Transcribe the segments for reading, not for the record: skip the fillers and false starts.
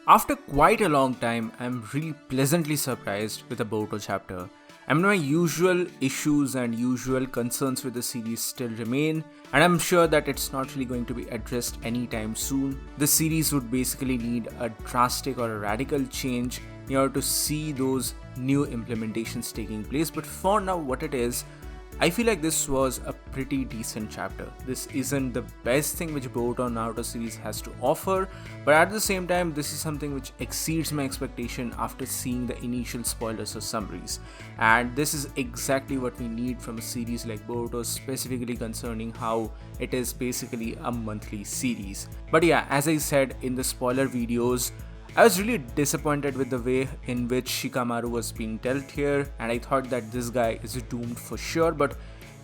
After quite a long time, I'm really pleasantly surprised with the Boruto chapter. I mean, my usual issues and usual concerns with the series still remain, and I'm sure that it's not really going to be addressed anytime soon. The series would basically need a drastic or a radical change in order to see those new implementations taking place, but for now, what it is, I feel like this was a pretty decent chapter. This isn't the best thing which Boruto Naruto series has to offer, but at the same time, this is something which exceeds my expectation after seeing the initial spoilers or summaries. And this is exactly what we need from a series like Boruto, specifically concerning how it is basically a monthly series. But yeah, as I said in the spoiler videos, I was really disappointed with the way in which Shikamaru was being dealt here, and I thought that this guy is doomed for sure, but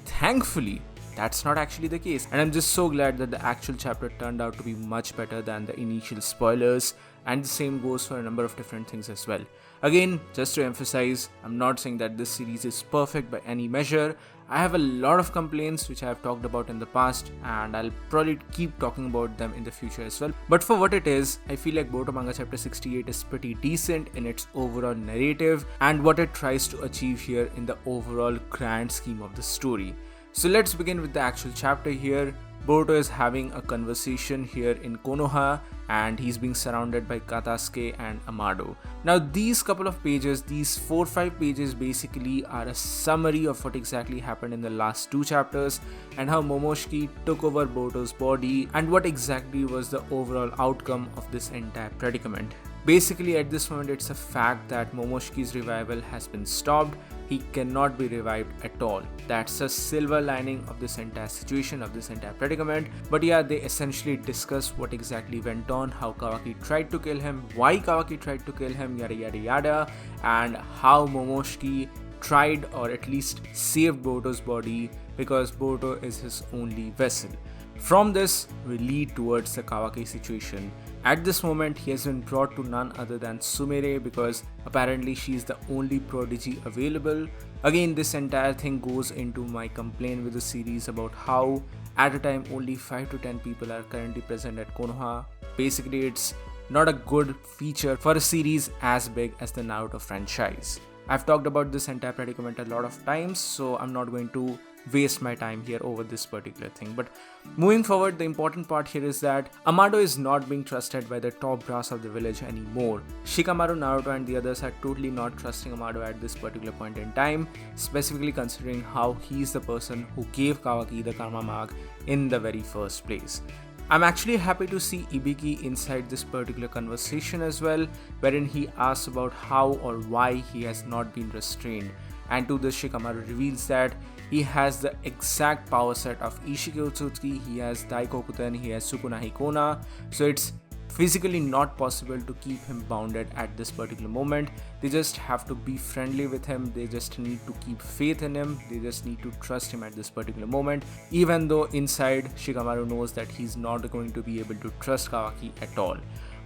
thankfully that's not actually the case, and I'm just so glad that the actual chapter turned out to be much better than the initial spoilers, and the same goes for a number of different things as well. Again, just to emphasize, I'm not saying that this series is perfect by any measure. I have a lot of complaints which I have talked about in the past, and I'll probably keep talking about them in the future as well. But for what it is, I feel like Boruto Manga Chapter 68 is pretty decent in its overall narrative and what it tries to achieve here in the overall grand scheme of the story. So let's begin with the actual chapter here. Boruto is having a conversation here in Konoha, and he's being surrounded by Katasuke and Amado. Now these couple of pages, these 4-5 pages basically are a summary of what exactly happened in the last two chapters and how Momoshiki took over Boruto's body and what exactly was the overall outcome of this entire predicament. Basically at this moment it's a fact that Momoshiki's revival has been stopped. He cannot be revived at all. That's a silver lining of this entire situation, of this entire predicament. But yeah, they essentially discuss what exactly went on, how Kawaki tried to kill him, why Kawaki tried to kill him, yada yada yada, and how Momoshiki tried or at least saved Boruto's body because Boruto is his only vessel. From this, we lead towards the Kawaki situation. At this moment, he has been brought to none other than Sumire because apparently she is the only prodigy available. Again, this entire thing goes into my complaint with the series about how at a time only 5 to 10 people are currently present at Konoha. Basically, it's not a good feature for a series as big as the Naruto franchise. I've talked about this entire predicament a lot of times, so I'm not going to waste my time here over this particular thing. But moving forward, the important part here is that Amado is not being trusted by the top brass of the village anymore. Shikamaru, Naruto and the others are totally not trusting Amado at this particular point in time, specifically considering how he's the person who gave Kawaki the karma mark in the very first place. I'm actually happy to see Ibuki inside this particular conversation as well, wherein he asks about how or why he has not been restrained. And to this, Shikamaru reveals that he has the exact power set of Ishiki Otsutsuki, he has Daikokuten, he has Tsukunahi Kona, so it's physically not possible to keep him bounded at this particular moment. They just have to be friendly with him, they just need to keep faith in him, they just need to trust him at this particular moment, even though inside Shikamaru knows that he's not going to be able to trust Kawaki at all.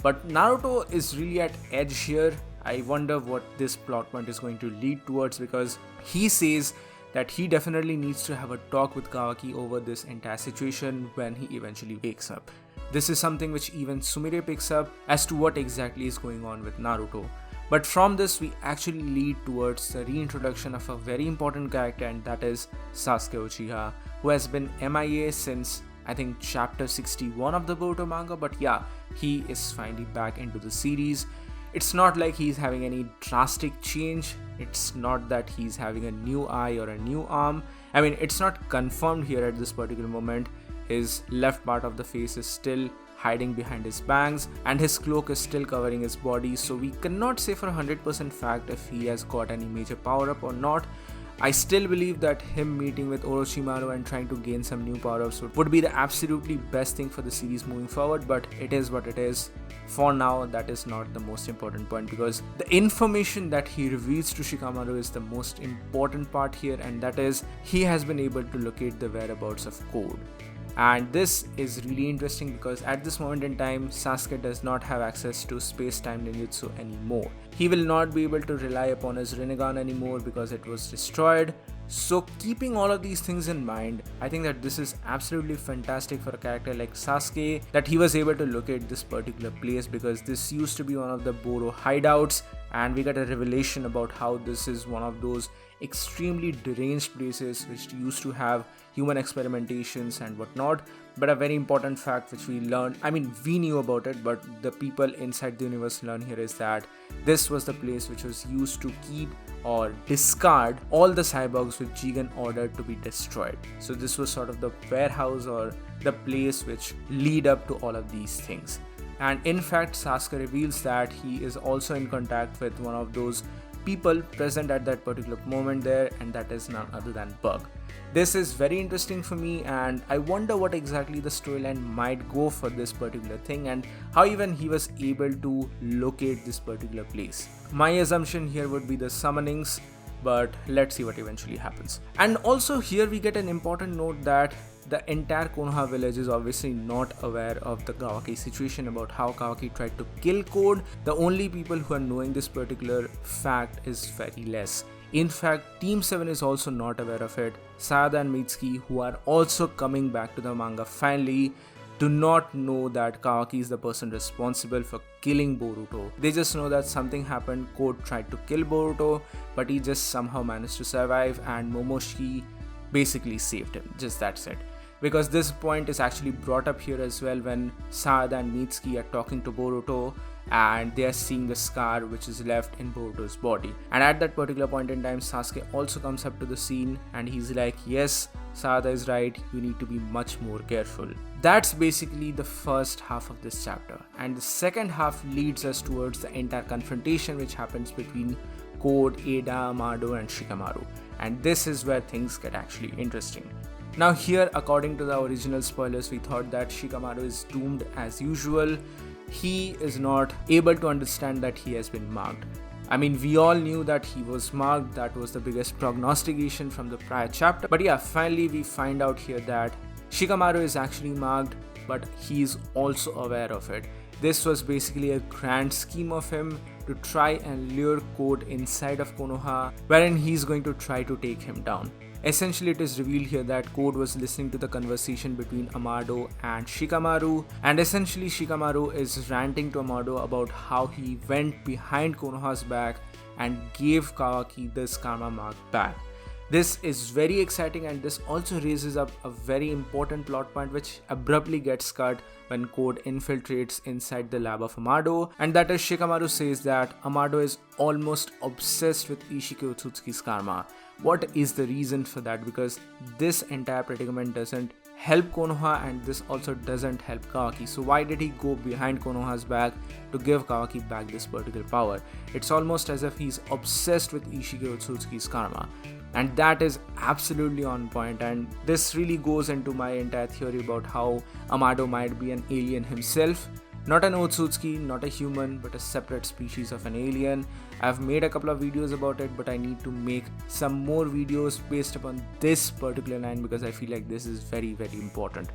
But Naruto is really at edge here. I wonder what this plot point is going to lead towards because he says that he definitely needs to have a talk with Kawaki over this entire situation when he eventually wakes up. This is something which even Sumire picks up as to what exactly is going on with Naruto. But from this, we actually lead towards the reintroduction of a very important character, and that is Sasuke Uchiha, who has been MIA since I think chapter 61 of the Boruto manga, but yeah, he is finally back into the series. It's not like he's having any drastic change. It's not that he's having a new eye or a new arm. I mean, it's not confirmed here at this particular moment. His left part of the face is still hiding behind his bangs and his cloak is still covering his body, so we cannot say for 100% fact if he has got any major power up or not. I still believe that him meeting with Orochimaru and trying to gain some new power-ups would be the absolutely best thing for the series moving forward, but it is what it is. For now, that is not the most important point because the information that he reveals to Shikamaru is the most important part here, and that is he has been able to locate the whereabouts of Code. And this is really interesting because at this moment in time, Sasuke does not have access to space-time ninjutsu anymore. He will not be able to rely upon his Rinnegan anymore because it was destroyed. So keeping all of these things in mind, I think that this is absolutely fantastic for a character like Sasuke, that he was able to locate this particular place, because this used to be one of the Boro hideouts, and we got a revelation about how this is one of those extremely deranged places which used to have human experimentations and whatnot. But a very important fact which we learned, I mean we knew about it, but the people inside the universe learn here, is that this was the place which was used to keep or discard all the cyborgs which Jigen ordered to be destroyed. So this was sort of the warehouse or the place which lead up to all of these things. And in fact, Sasuke reveals that he is also in contact with one of those people present at that particular moment there, and that is none other than Bug. This is very interesting for me, and I wonder what exactly the storyline might go for this particular thing, and how even he was able to locate this particular place. My assumption here would be the summonings, but let's see what eventually happens. And also here we get an important note that the entire Konoha village is obviously not aware of the Kawaki situation, about how Kawaki tried to kill Code. The only people who are knowing this particular fact is very less. In fact, Team 7 is also not aware of it. Sayada and Mitsuki, who are also coming back to the manga finally, do not know that Kawaki is the person responsible for killing Boruto. They just know that something happened, Code tried to kill Boruto, but he just somehow managed to survive, and Momoshiki basically saved him. Just that's it. Because this point is actually brought up here as well when Sayada and Mitsuki are talking to Boruto, and they are seeing the scar which is left in Boruto's body. And at that particular point in time, Sasuke also comes up to the scene, and he's like, yes, Sayada is right, you need to be much more careful. That's basically the first half of this chapter, and the second half leads us towards the entire confrontation which happens between Code, Eida, Amado and Shikamaru, and this is where things get actually interesting. Now here, according to the original spoilers, we thought that Shikamaru is doomed as usual. He is not able to understand that he has been marked. I mean, we all knew that he was marked, that was the biggest prognostication from the prior chapter. But yeah, finally we find out here that Shikamaru is actually marked, but he is also aware of it. This was basically a grand scheme of him to try and lure Code inside of Konoha, wherein he's going to try to take him down. Essentially, it is revealed here that Code was listening to the conversation between Amado and Shikamaru, and essentially Shikamaru is ranting to Amado about how he went behind Konoha's back and gave Kawaki this karma mark back. This is very exciting, and this also raises up a very important plot point which abruptly gets cut when Code infiltrates inside the lab of Amado, and that is Shikamaru says that Amado is almost obsessed with Ishiki Otsutsuki's karma. What is the reason for that? Because this entire predicament doesn't help Konoha, and this also doesn't help Kawaki. So why did he go behind Konoha's back to give Kawaki back this particular power? It's almost as if he's obsessed with Ishiki Otsutsuki's karma. And that is absolutely on point, and this really goes into my entire theory about how Amado might be an alien himself. Not an Otsutsuki, not a human, but a separate species of an alien. I've made a couple of videos about it, but I need to make some more videos based upon this particular line, because I feel like this is very, very important.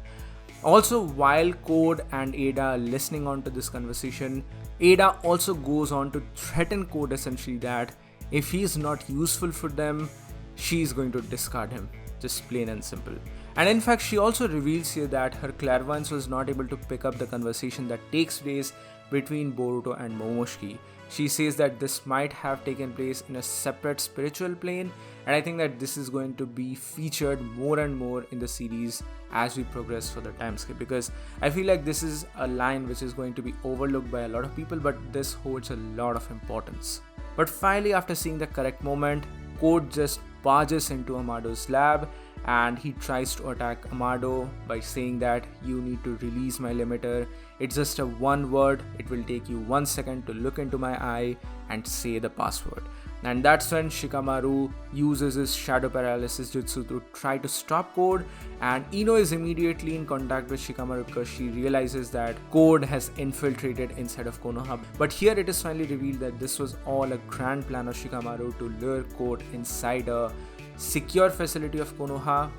Also, while Code and Eida are listening on to this conversation, Eida also goes on to threaten Code essentially that if he is not useful for them, she's going to discard him, just plain and simple. And in fact, she also reveals here that her clairvoyance was not able to pick up the conversation that takes place between Boruto and Momoshiki. She says that this might have taken place in a separate spiritual plane, and I think that this is going to be featured more and more in the series as we progress for the timeskip, because I feel like this is a line which is going to be overlooked by a lot of people, but this holds a lot of importance. But finally, after seeing the correct moment, Code just barges into Amado's lab, and he tries to attack Amado by saying that you need to release my limiter. It's just a one word, it will take you 1 second to look into my eye and say the password. And that's when Shikamaru uses his shadow paralysis jutsu to try to stop Code, and Ino is immediately in contact with Shikamaru because she realizes that Code has infiltrated inside of Konoha. But here it is finally revealed that this was all a grand plan of Shikamaru to lure Code inside a secure facility of Konoha,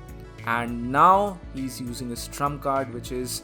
and now he's using his trump card, which is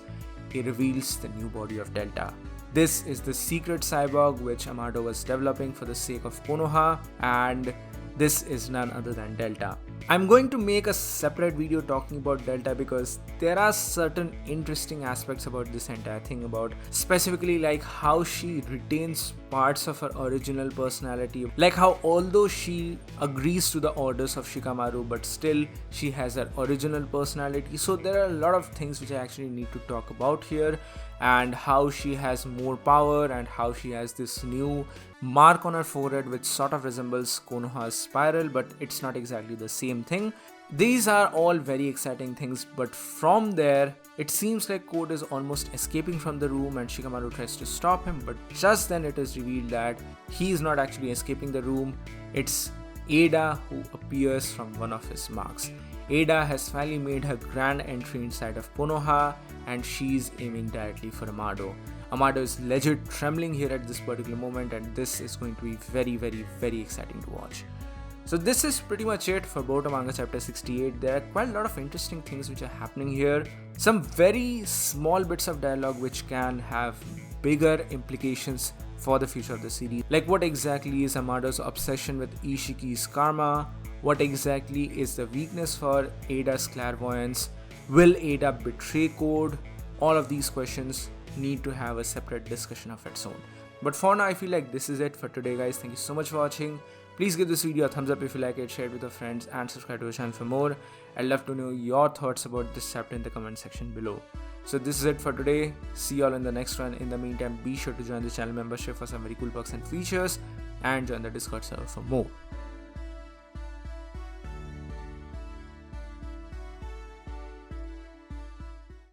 he reveals the new body of Delta. This is the secret cyborg which Amado was developing for the sake of Konoha, and this is none other than Delta. I'm going to make a separate video talking about Delta because there are certain interesting aspects about this entire thing, about specifically like how she retains parts of her original personality, like how although she agrees to the orders of Shikamaru but still she has her original personality. So there are a lot of things which I actually need to talk about here, and how she has more power and how she has this new mark on her forehead which sort of resembles Konoha's spiral, but it's not exactly the same thing. These are all very exciting things, but from there it seems like Code is almost escaping from the room and Shikamaru tries to stop him, but just then it is revealed that he is not actually escaping the room. It's Eida who appears from one of his marks. Eida has finally made her grand entry inside of Konoha and she's aiming directly for Amado. Amado is legit trembling here at this particular moment, and this is going to be very exciting to watch. So this is pretty much it for Boruto Manga Chapter 68. There are quite a lot of interesting things which are happening here. Some very small bits of dialogue which can have bigger implications for the future of the series. Like what exactly is Amado's obsession with Ishiki's karma? What exactly is the weakness for Eida's clairvoyance? Will Eida betray Code? All of these questions need to have a separate discussion of its own. But for now, I feel like this is it for today, guys. Thank you so much for watching. Please give this video a thumbs up if you like it, share it with your friends, and subscribe to the channel for more. I'd love to know your thoughts about this chapter in the comment section below. So this is it for today. See y'all in the next one. In the meantime, be sure to join the channel membership for some very cool perks and features, and join the Discord server for more.